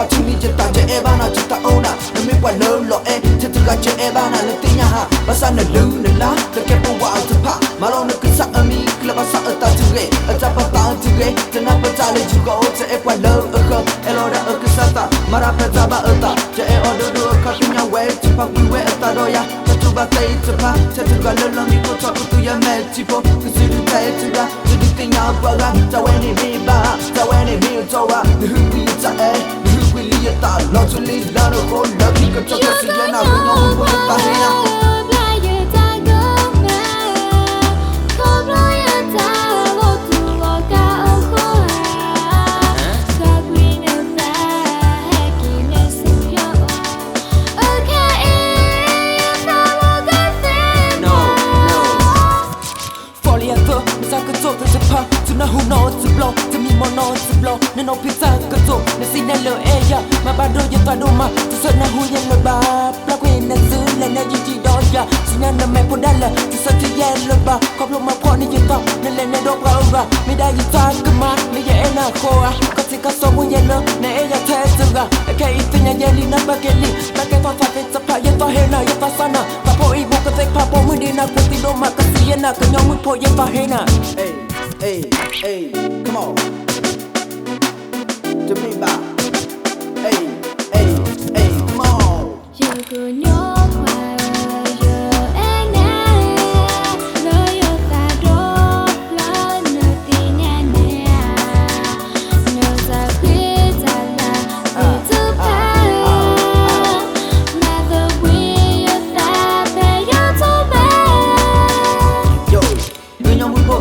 pa chuni jeta je ebana jeta ona na me kwa lo lo te tu ga je ebana le tinya ha basa na lu na la te ke po wa te pa malo na kisa ami kla basa ata tu ge ata pa ta tu ge te na pa ta le ju go te e kwa lo ko elo da kisa ta mara pa ta ba ata je e odo do ka tinya we te pa ku we ata do ya tu ba te te pa te tu ga lo lo mi ko ta ku tu ya me tipo kisi du te tu ga tu du tinya ba ga ta we ni mi ba ta we ni mi to wa hu wi ta e hu wi li ta lo tu li la ro ko la ki ko to ka si ya na ko no ko ta he na who knows to blow to me more knows to blow no pizzaก็จบในซีนเลเอยมาบาดอยตาดูมาจะสนะหูยันลบาปลักเวนนะซื้อและนะยิจีดอยซีนนะแม่พอได้ละจะสที่แย่ลบาขอบลงมาพอนี่ยังต้องนั่นแหละในดอกเราไม่ได้ยินจากกันมาไม่แย่น่าโคอ่ะก็สิก็สมยันเลในเอยแท้จึงอ่ะแค่อีเป็นยันลีนับเกลีแต่แค่ต้องฟังจะพายันต้องเฮน่ายันต้องสนะพาพออีบุกก็เซ็กพาพอมือดีนะกูติดโดมาก็ซียันน่ะก็ยอมมือพอยันต้องเฮน่าHey, hey, come on. To me back. Hey, hey, hey, come on. You could know why you and I know you that don't love nothing and no secret to pay. Never will you that pay you to pay. Yo, when you're with me,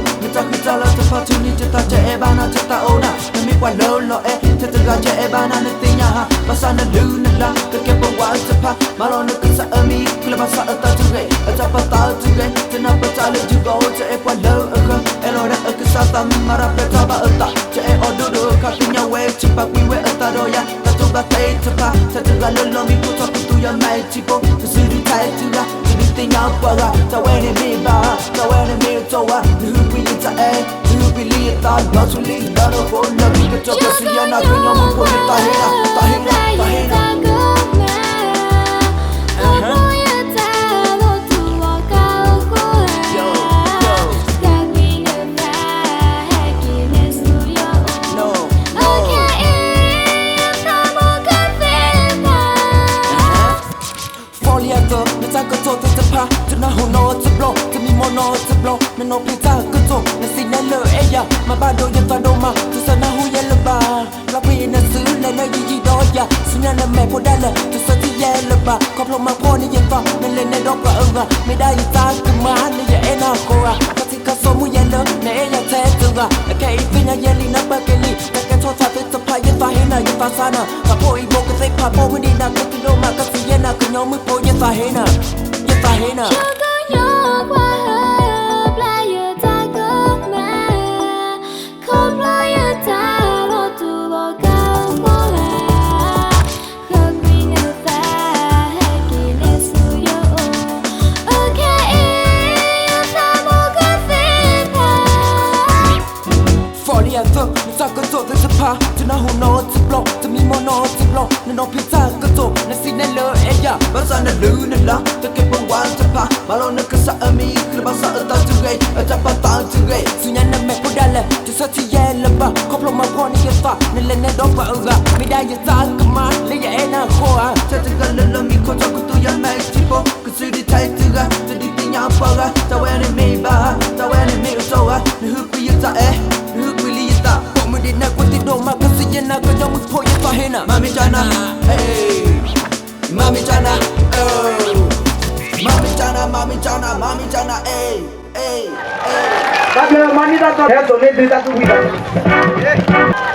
pa chuni jeta je ebana jeta ona na mi kwa lo lo te tu ga je ebana na tinya ha basa na lu na la te ke po wa te pa malo na kisa ami kla basa ata tu ge ata pa ta tu ge te na pa ta le ju go te e kwa lo ko elo da kisa ta mara pa ta ba ata je e odo do ka tinya we te pa kwi we ata do ya ta tu ba te pa te tu ga lo lo mi ko ta tu ya mai ti po tu si ri tai tu ga tu di tinya pa ga ta we ni mi ba ta we ni mi to wa nu wi ta e believe that not to leave that of all the big talk to see you not when you're going to tahina no pizzaก็จบในซีนนั่นเลยมาบ้านโดยยันตาโดมาจะสนะหูยันละบาลักเวนนะซื้อและนะยีดอยซีนนั่นแม่พอได้ละจะสที่แย่ละบาขอบลงมาพ่อนี่ยังฟังนั่นเลยในดอกกระไม่ได้ยินตาขึ้นมาในยาเอ็น่าโคราก็ที่ก็สมูยันเลยในเอยาแท้จึงแค่อีฟินยันลีนับเกลีแต่แค่โทษทาเป็นสะพายยันตาเฮน่ายันตาซานะพาพ่ออีโบก็เซ็กพาพ่อไม่ดีนะก็ที่โดมาก็ซียันนะก็ยอมมือโปยันตาเฮน่ายันตาเฮน่าก็จบแต่จะพาจะน่าหัวนอนจะบล็อกจะมีมอนอนจะบล็อกนั่นน้องพิซซ่าก็จบนั่นสินั่นเลยบาซานั่นลือนั่นละจะเก็บปวานจะพามาลองนักษาอมีคือภาษาตาจุเกยจะปะตาจุเกยสุญญาณนั่นแม่พูดได้เลยจะสักที่แย่ละบ้าขอบลงมาพ่อนี่ยังฝากนั่นแหละนั่นดอกว่าไม่ได้ยังจ้างกันมาเลยอย่าเอ็น่าโคอ่ะจะกันเลยมีคนจะกุตุยาแม่จิโปก็ซื้อดีไทยจื้อจะดีติญาปะจะเวนี่ไม่บ้าจะเวนี่ไม่โซ่นี่ฮึกวิยตานี่ฮึกวิลิยตาไม่ได้นักว่าติดโดมาก็สิยันนะก็ยังมึงพอยังต่อเห็นอ่ะMami Jana hey Mami Jana oh Mami Jana Mami Jana Mami Jana hey hey hey Dale mani da to he to ne dita tu wi